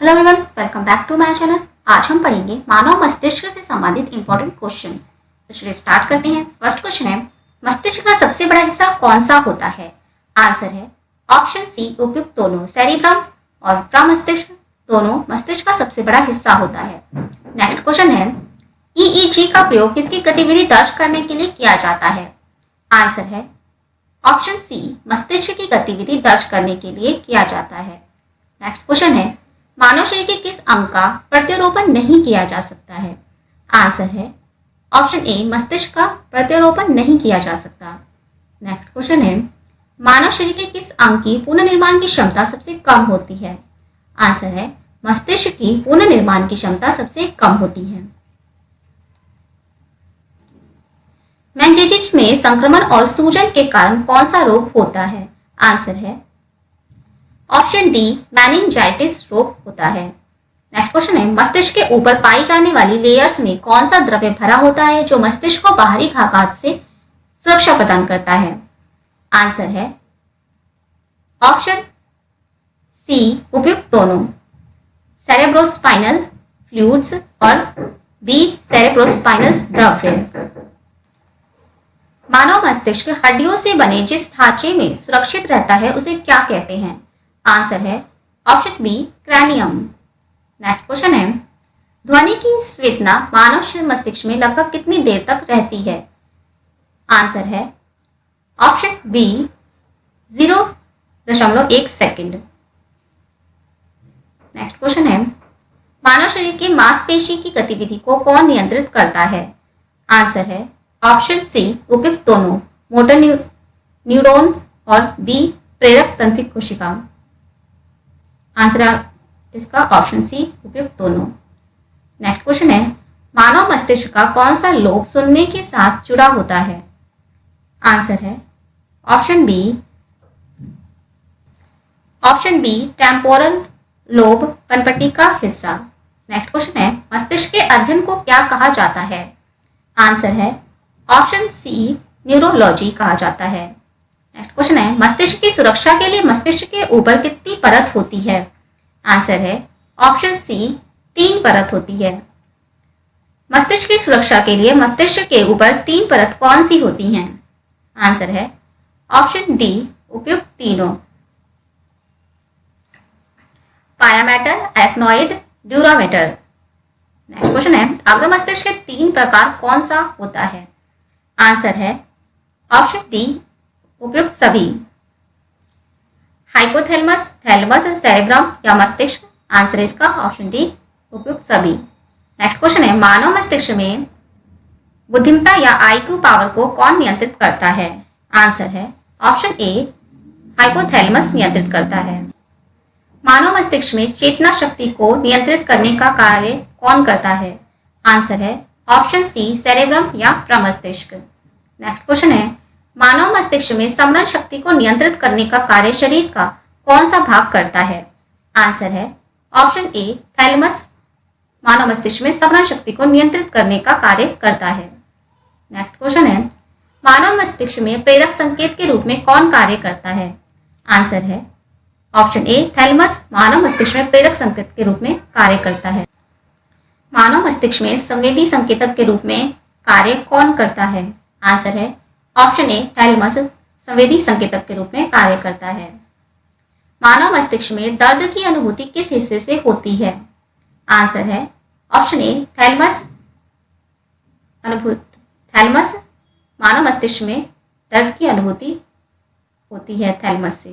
Hello everyone, welcome back to my channel. आज हम पढ़ेंगे मानव मस्तिष्क से संबंधित इंपॉर्टेंट क्वेश्चन। तो चलिए स्टार्ट करते हैं। फर्स्ट क्वेश्चन है, मस्तिष्क का सबसे बड़ा हिस्सा कौन सा होता है? आंसर है ऑप्शन सी, उपयुक्त दोनों, सेरिब्रम और प्रमस्तिष्क दोनों मस्तिष्क का सबसे बड़ा हिस्सा होता है। नेक्स्ट क्वेश्चन है, ईईजी का प्रयोग किसकी गतिविधि दर्ज करने के लिए किया जाता है? आंसर है ऑप्शन सी, मस्तिष्क की गतिविधि दर्ज करने के लिए किया जाता है। नेक्स्ट क्वेश्चन है, मानव शरीर के किस अंग का प्रत्यारोपण नहीं किया जा सकता है? आंसर है ऑप्शन ए, मस्तिष्क का प्रत्यारोपण नहीं किया जा सकता। नेक्स्ट क्वेश्चन है, मानव शरीर के किस अंग की पुनर्निर्माण की क्षमता सबसे कम होती है? आंसर है मस्तिष्क की पुनर्निर्माण की क्षमता सबसे कम होती है। मेनिंजाइटिस में संक्रमण और सूजन के कारण कौन सा रोग होता है? आंसर है ऑप्शन डी, मेनिंजाइटिस रोग होता है। नेक्स्ट क्वेश्चन है, मस्तिष्क के ऊपर पाई जाने वाली लेयर्स में कौन सा द्रव्य भरा होता है जो मस्तिष्क को बाहरी आघात से सुरक्षा प्रदान करता है? आंसर है ऑप्शन सी, उपयुक्त दोनों, सेरेब्रोस्पाइनल फ्लूइड्स और बी, सेरेब्रोस्पाइनल द्रव्य। मानव मस्तिष्क हड्डियों से बने जिस ढांचे में सुरक्षित रहता है उसे क्या कहते हैं? आंसर है option B, cranium. Next question है, ध्वनि की संवेदना मानव मस्तिष्क में लगभग कितनी देर तक रहती है? आंसर है option B, 0.1 second. Next question है, मानव शरीर की मांसपेशी की गतिविधि को कौन नियंत्रित करता है? आंसर है ऑप्शन सी, उपयुक्त दोनों, मोटर न्यूरॉन और बी, प्रेरक तंत्रिका कोशिका। आंसर है इसका ऑप्शन सी, उपयुक्त दोनों। नेक्स्ट क्वेश्चन है, मानव मस्तिष्क का कौन सा लोब सुनने के साथ जुड़ा होता है? आंसर है ऑप्शन बी, टेम्पोरल लोब कनपट्टी का हिस्सा। नेक्स्ट क्वेश्चन है, मस्तिष्क के अध्ययन को क्या कहा जाता है? आंसर है ऑप्शन सी, न्यूरोलॉजी कहा जाता है। नेक्स्ट क्वेश्चन है, मस्तिष्क की सुरक्षा के लिए मस्तिष्क के ऊपर कितनी परत होती है? आंसर है ऑप्शन सी, 3 परत होती है। मस्तिष्क की सुरक्षा के लिए मस्तिष्क के ऊपर 3 परत कौन सी होती हैं? आंसर है ऑप्शन डी, उपयुक्त तीनों, पायामेटर, एराक्नोइड, ड्यूरामेटर। नेक्स्ट क्वेश्चन है, अग्र मस्तिष्क के 3 प्रकार कौन सा होता है? आंसर है ऑप्शन डी, उपयुक्त सभी, हाइपोथैलेमस, थैलेमस, सेरेब्रम या मस्तिष्क। आंसर है इसका ऑप्शन डी, उपयुक्त सभी। नेक्स्ट क्वेश्चन है, मानव मस्तिष्क में बुद्धिमत्ता या आईक्यू पावर को कौन नियंत्रित करता है? आंसर है ऑप्शन ए, हाइपोथैलेमस नियंत्रित करता है। मानव मस्तिष्क में चेतना शक्ति को नियंत्रित करने का कार्य कौन करता है? आंसर है ऑप्शन सी, सेरेब्रम या प्रमस्तिष्क। नेक्स्ट क्वेश्चन है, मानव मस्तिष्क में स्मरण शक्ति को नियंत्रित करने का कार्य शरीर का कौन सा भाग करता है? आंसर है ऑप्शन ए, थैलेमस मानव मस्तिष्क में स्मरण शक्ति को नियंत्रित करने का कार्य करता है। नेक्स्ट क्वेश्चन है, मानव मस्तिष्क में प्रेरक संकेत के रूप में कौन कार्य करता है? आंसर है ऑप्शन ए, थैलेमस मानव मस्तिष्क में प्रेरक संकेत के रूप में कार्य करता है। मानव मस्तिष्क में संवेदी संकेतक के रूप में कार्य कौन करता है? आंसर है ऑप्शन ए, थैलेमस संवेदी संकेतक के रूप में कार्य करता है। मानव मस्तिष्क में दर्द की अनुभूति किस हिस्से से होती है? आंसर है ऑप्शन ए, थैलेमस थैलेमस मानव मस्तिष्क में दर्द की अनुभूति होती है थैलेमस से।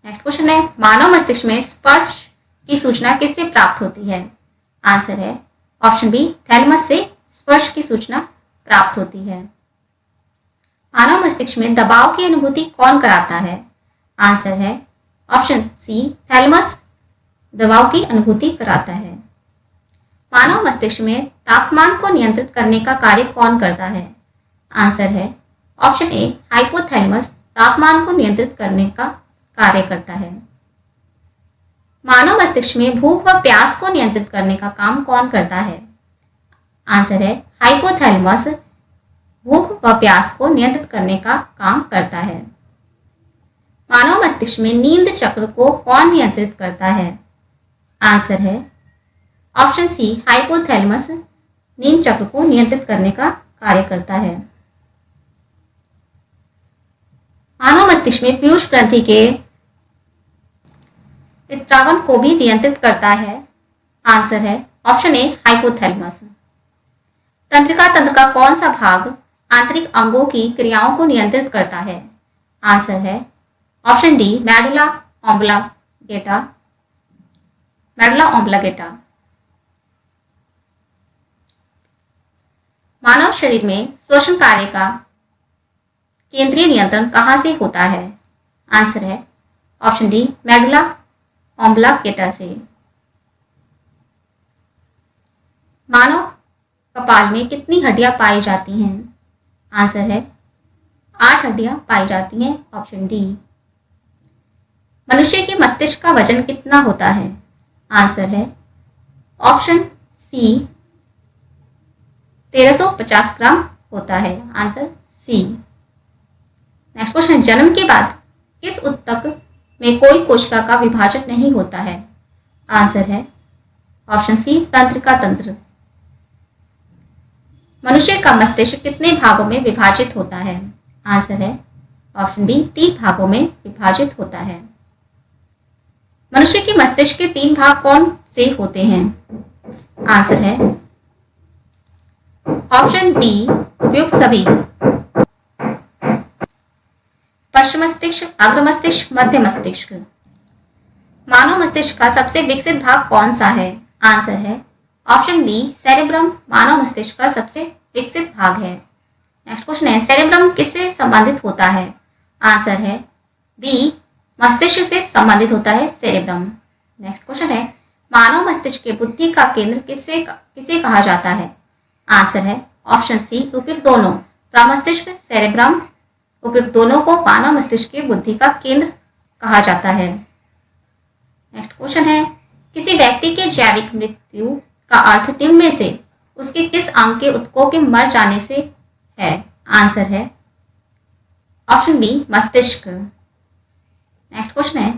नेक्स्ट क्वेश्चन है, मानव मस्तिष्क में स्पर्श की सूचना किससे प्राप्त होती है? आंसर है ऑप्शन बी, थैलेमस से स्पर्श की सूचना प्राप्त होती है। मानव मस्तिष्क में दबाव की अनुभूति कौन कराता है? आंसर है ऑप्शन सी, थैलेमस दबाव की अनुभूति कराता है। मानव मस्तिष्क में तापमान को नियंत्रित करने का कार्य कौन करता है? आंसर है ऑप्शन ए, हाइपोथैलेमस तापमान को नियंत्रित करने का कार्य करता है। मानव मस्तिष्क में भूख व प्यास को नियंत्रित करने का काम कौन करता है? आंसर है हाइपोथैलेमस भूख व प्यास को नियंत्रित करने का काम करता है। मानव मस्तिष्क में नींद चक्र को कौन नियंत्रित करता है? आंसर है ऑप्शन सी हाइपोथैलेमस नींद चक्र को नियंत्रित करने का कार्य करता है। मानव मस्तिष्क में पीयूष ग्रंथि के स्रावन को भी नियंत्रित करता है। आंसर है ऑप्शन ए हाइपोथैलेमस। तंत्रिका तंत्र का कौन सा भाग आंतरिक अंगों की क्रियाओं को नियंत्रित करता है? आंसर है option D medulla oblongata. Medulla oblongata. मानव शरीर में श्वसन कार्य का केंद्रीय नियंत्रण कहां से होता है? आंसर है ऑप्शन डी मेडुला ऑब्लांगेटा से। मानव कपाल में कितनी हड्डियां पाई जाती हैं? आंसर है 8 हड्डियां पाई जाती हैं, ऑप्शन डी। मनुष्य के मस्तिष्क का वजन कितना होता है? आंसर है ऑप्शन सी 1350 ग्राम होता है, आंसर सी। नेक्स्ट क्वेश्चन, जन्म के बाद किस ऊतक में कोई कोशिका का विभाजन नहीं होता है? आंसर है ऑप्शन सी तंत्रिका तंत्र। मनुष्य का मस्तिष्क कितने भागों में विभाजित होता है? आंसर है ऑप्शन बी 3 भागों में विभाजित होता है। मनुष्य के मस्तिष्क के 3 भाग कौन से होते हैं? आंसर है ऑप्शन बी उपयुक्त सभी। पश्च मस्तिष्क, अग्र मस्तिष्क, मध्य मस्तिष्क। मानव मस्तिष्क का सबसे विकसित भाग कौन सा है? आंसर है ऑप्शन बी सेरेब्रम मानव मस्तिष्क का सबसे विकसित भाग है। नेक्स्ट क्वेश्चन है, सेरेब्रम किससे संबंधित होता है? आंसर है बी मस्तिष्क से संबंधित होता है सेरेब्रम। नेक्स्ट क्वेश्चन है, मानव मस्तिष्क के बुद्धि का केंद्र किसे कहा जाता है? आंसर है ऑप्शन सी उपयुक्त दोनों। प्रमस्तिष्क, सेरेब्रम उपयुक्त दोनों को मानव मस्तिष्क के बुद्धि का केंद्र कहा जाता है। नेक्स्ट क्वेश्चन है, किसी व्यक्ति के जैविक मृत्यु का अर्थ निम्न में से उसके किस अंग के ऊतकों के मर जाने से है? आंसर है ऑप्शन बी मस्तिष्क। नेक्स्ट क्वेश्चन है,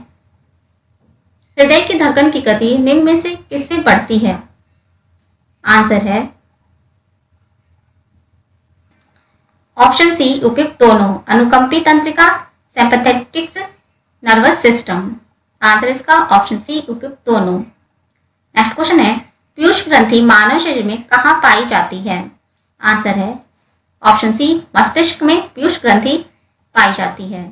हृदय की धड़कन की गति निम्न में से किससे बढ़ती है? आंसर है ऑप्शन सी उपयुक्त दोनों। अनुकंपी तंत्रिका, सिंपैथेटिक नर्वस सिस्टम। आंसर इसका ऑप्शन सी उपयुक्त दोनों। नेक्स्ट क्वेश्चन है, पीयूष ग्रंथि मानव शरीर में कहाँ पाई जाती है? आंसर है ऑप्शन सी मस्तिष्क में पीयूष ग्रंथि पाई जाती है।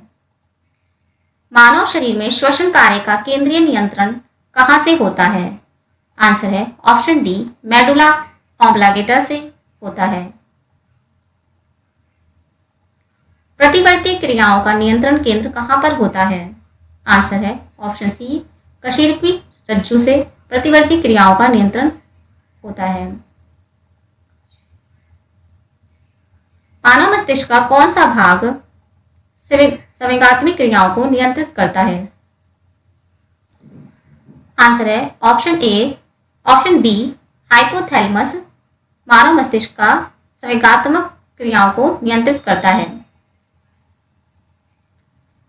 मानव शरीर में श्वसन कार्य का केंद्रीय नियंत्रण कहाँ से होता है? आंसर है ऑप्शन डी मेडुला ऑब्लांगेटा से होता है। प्रतिवर्ती क्रियाओं का नियंत्रण केंद्र कहाँ पर होता है? आंसर है ऑप्शन सी कशेरुकी रज्जु से प्रतिवर्ती क्रियाओं का नियंत्रण होता है। मानव मस्तिष्क का कौन सा भाग संवेगात्मक क्रियाओं को नियंत्रित करता है? आंसर है option A option B hypothalamus मानव मस्तिष्क का संवेगात्मक क्रियाओं को नियंत्रित करता है।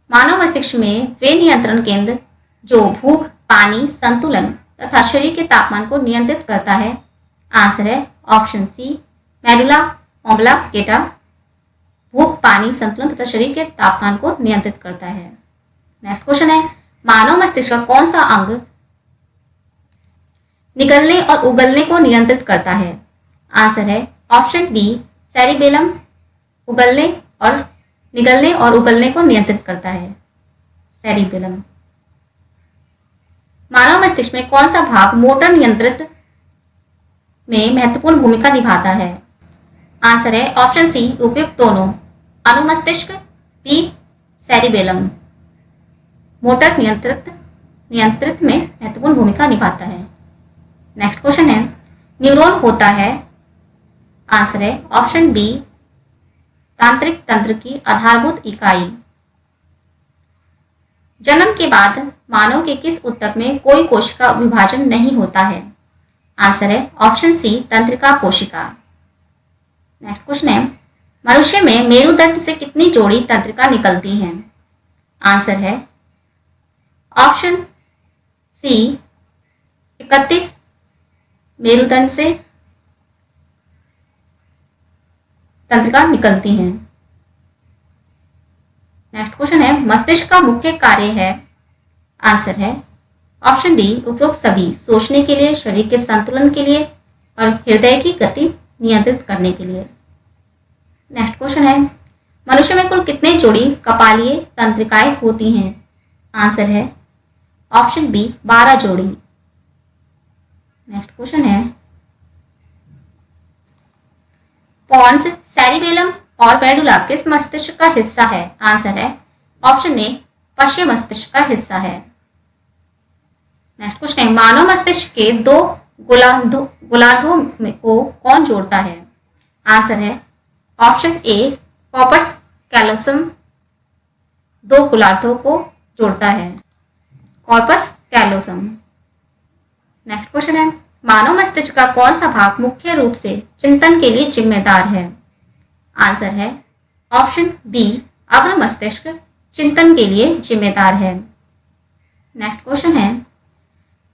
मानव मस्तिष्क में वे नियंत्रण केंद्र जो भूख, पानी संतुलन तथा शरीर के तापमान को नियंत्रित करता है। आंसर है ऑप्शन सी मेडुला ऑब्लांगेटा भूख, पानी संतुलन तथा शरीर के तापमान को नियंत्रित करता है। नेक्स्ट क्वेश्चन है, मानव मस्तिष्क का कौन सा अंग निगलने और उगलने को नियंत्रित करता है? आंसर है ऑप्शन बी सेरिबेलम निगलने और उगलने को नियंत्रित करता है, सेरिबेलम। मानव मस्तिष्क में कौन सा भाग मोटर नियंत्रित में महत्वपूर्ण भूमिका निभाता है? आंसर है ऑप्शन सी उपयुक्त दोनों। अनुमस्तिष्क, बी सेरिबेलम मोटर नियंत्रित में महत्वपूर्ण भूमिका निभाता है। नेक्स्ट क्वेश्चन है, न्यूरॉन होता है? आंसर है ऑप्शन बी तांत्रिक तंत्र की आधारभूत इकाई। जन्म के बाद मानव के किस ऊतक में कोई कोशिका विभाजन नहीं होता है? आंसर है ऑप्शन सी तंत्रिका कोशिका। नेक्स्ट क्वेश्चन है, मनुष्य में मेरुदंड से कितनी जोड़ी तंत्रिका निकलती हैं? आंसर है ऑप्शन सी 31 मेरुदंड से तंत्रिका निकलती हैं। नेक्स्ट क्वेश्चन है मस्तिष्क का मुख्य कार्य है। आंसर है ऑप्शन डी उपरोक्त सभी, सोचने के लिए, शरीर के संतुलन के लिए और हृदय की गति नियंत्रित करने के लिए। नेक्स्ट क्वेश्चन है मनुष्य में कुल कितने जोड़ी कपालीय तंत्रिकाएं होती हैं। आंसर है ऑप्शन बी 12 जोड़ी। नेक्स्ट क्वेश्चन है पॉन्स, सेरिबेलम और मेडुला किस मस्तिष्क का हिस्सा है। आंसर है ऑप्शन ए पश्च मस्तिष्क का हिस्सा है। नेक्स्ट क्वेश्चन है मानव मस्तिष्क के दो गोलार्धों को कौन जोड़ता है। आंसर है ऑप्शन ए कॉर्पस कैलोसम दो गोलार्धों को जोड़ता है, कॉर्पस कैलोसम। नेक्स्ट क्वेश्चन है मानव मस्तिष्क का कौन सा भाग मुख्य रूप से चिंतन के लिए जिम्मेदार है। आंसर है ऑप्शन बी अग्र मस्तिष्क चिंतन के लिए जिम्मेदार है। नेक्स्ट क्वेश्चन है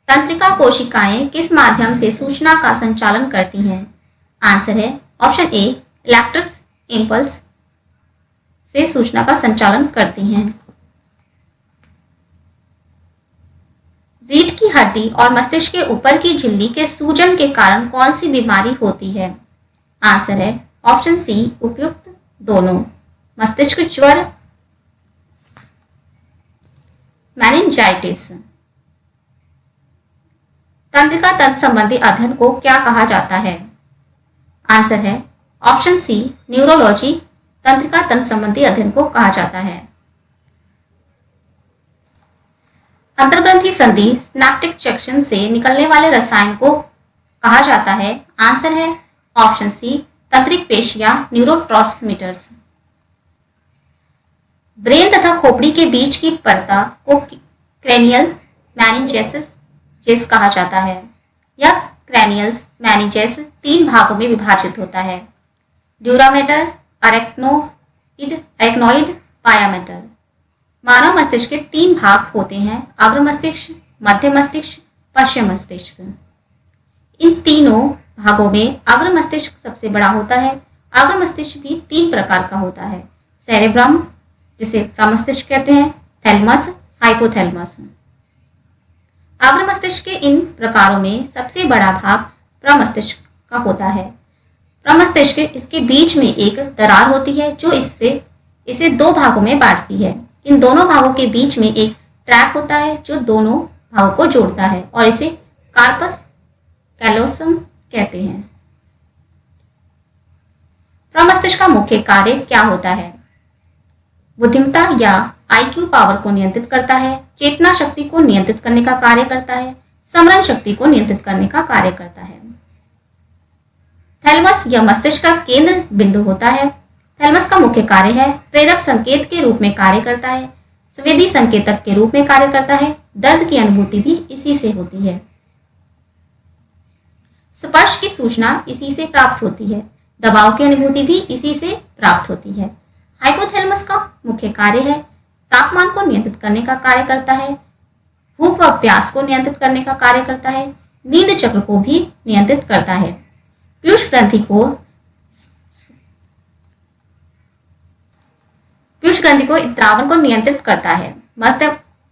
तंत्रिका कोशिकाएं किस माध्यम से सूचना का संचालन करती हैं। आंसर है ऑप्शन ए इलेक्ट्रिक इम्पल्स से सूचना का संचालन करती हैं। रीढ़ की हड्डी और मस्तिष्क के ऊपर की झिल्ली के सूजन के कारण कौन सी बीमारी होती है। आंसर है ऑप्शन सी उपयुक्त दोनों, मस्तिष्क ज्वर, मेनिंजाइटिस। तंत्रिका तंत्र संबंधी अध्ययन को क्या कहा जाता है। आंसर है ऑप्शन सी न्यूरोलॉजी तंत्रिका तंत्र संबंधी अध्ययन को कहा जाता है। अंतर्ग्रंथि संधि सिनेप्टिक जंक्शन से निकलने वाले रसायन को कहा जाता है। आंसर है ऑप्शन सी तंत्रिक पेशियां न्यूरोट्रांसमीटर्स। ब्रेन तथा खोपड़ी के बीच की परत को क्रेनियल मेनिंजेस कहा जाता है। यह क्रैनियल्स मेनिंजेस 3 भागों में विभाजित होता है, ड्यूरामेटर, अरेक्नोइड, पायामेटर। मानव मस्तिष्क के 3 भाग होते हैं, अग्र मस्तिष्क, मध्य मस्तिष्क, पश्चिम मस्तिष्क। इन तीनों भागों में अग्र मस्तिष्क सबसे बड़ा होता है। अग्र मस्तिष्क भी 3 प्रकार का होता है, सेरेब्रम जिसे प्रमस्तिष्क कहते हैं, थैलेमस, हाइपोथैलेमस। अग्र मस्तिष्क के इन प्रकारों में सबसे बड़ा भाग प्रमस्तिष्क का होता है। प्रमस्तिष्क इसके बीच में एक दरार होती है जो इसे 2 भागों में बांटती है। इन दोनों भागों के बीच में एक ट्रैक होता है जो दोनों भागों को जोड़ता है और इसे कार्पस कैलोसम कहते हैं। प्रमस्तिष्क का मुख्य कार्य क्या होता है। बुद्धिमत्ता या आईक्यू पावर को नियंत्रित करता है, चेतना शक्ति को नियंत्रित करने का कार्य करता है, स्मरण शक्ति को नियंत्रित करने का कार्य करता है। थैलेमस यह मस्तिष्क का केंद्र बिंदु होता है। थैलेमस का मुख्य कार्य है प्रेरक संकेत के रूप में कार्य करता है, संवेदी संकेतक के रूप में कार्य करता है, दर्द की अनुभूति भी इसी से होती है, स्पर्श की सूचना इसी से प्राप्त होती है, दबाव की अनुभूति भी इसी से प्राप्त होती है। हाइपोथैलेमस का मुख्य कार्य है तापमान को नियंत्रित करने का कार्य करता है, भूख व प्यास को नियंत्रित करने का कार्य करता है, नींद चक्र को भी नियंत्रित करता है, पीयूष ग्रंथि को द्रावण को नियंत्रित करता है।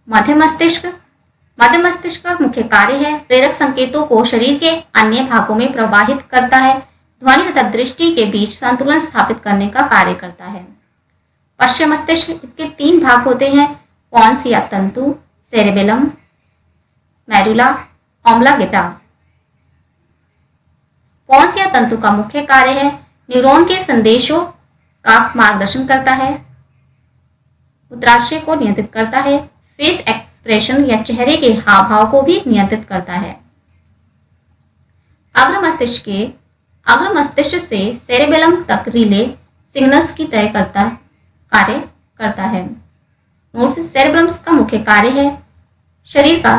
मध्य मस्तिष्क का मुख्य कार्य है प्रेरक संकेतों को शरीर के अन्य भागों में प्रवाहित करता है, ध्वनि तथा दृष्टि के बीच संतुलन स्थापित करने का कार्य करता है। पश्चिम मस्तिष्क इसके 3 भाग होते हैं, पॉन्स या तंतु, सेरेबेलम, मेडुला ऑब्लांगेटा। पॉन्स या तंतु का मुख्य कार्य है न्यूरॉन के संदेशों का मार्गदर्शन करता है, मूत्राशय को नियंत्रित करता है, फेस एक्सप्रेशन या चेहरे के हाव भाव को भी नियंत्रित करता है। अग्र मस्तिष्क से सेरेबेलम तक रिले सिग्नल्स की कार्य करता है। नोट्स सेरेब्रम का मुख्य कार्य है शरीर का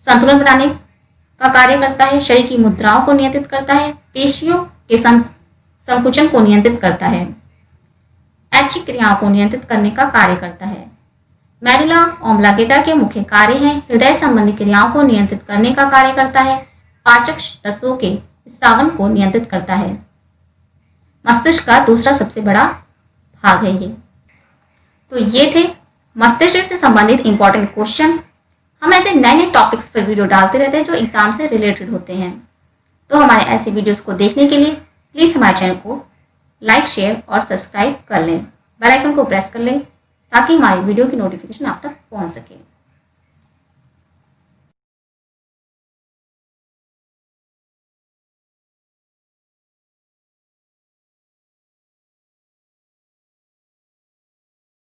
संतुलन बनाने का कार्य करता है, शरीर की मुद्राओं को नियंत्रित करता है, पेशियों के संकुचन को नियंत्रित करता है। ऐच्छिक क्रियाओं को नियंत्रित करने का कार्य करता है। मेडुला ऑब्लांगेटा के मुख्य कार्य हैं हृदय संबंधी क्रियाओं को नियंत्रित करने का कार्य करता है, पाचक रसों के स्रावन को नियंत्रित करता है। मस्तिष्क का दूसरा सबसे बड़ा भाग है ये। तो ये थे मस्तिष्क से संबंधित इंपॉर्टेंट क्वेश्चन। हम ऐसे नए नए टॉपिक्स पर वीडियो डालते रहते हैं जो एग्जाम से रिलेटेड होते हैं। तो हमारे ऐसे वीडियोस को देखने के लिए प्लीज़ हमारे चैनल को लाइक, शेयर और सब्सक्राइब कर लें। बेल आइकन को प्रेस कर लें ताकि हमारी वीडियो की नोटिफिकेशन आप तक पहुंच सके।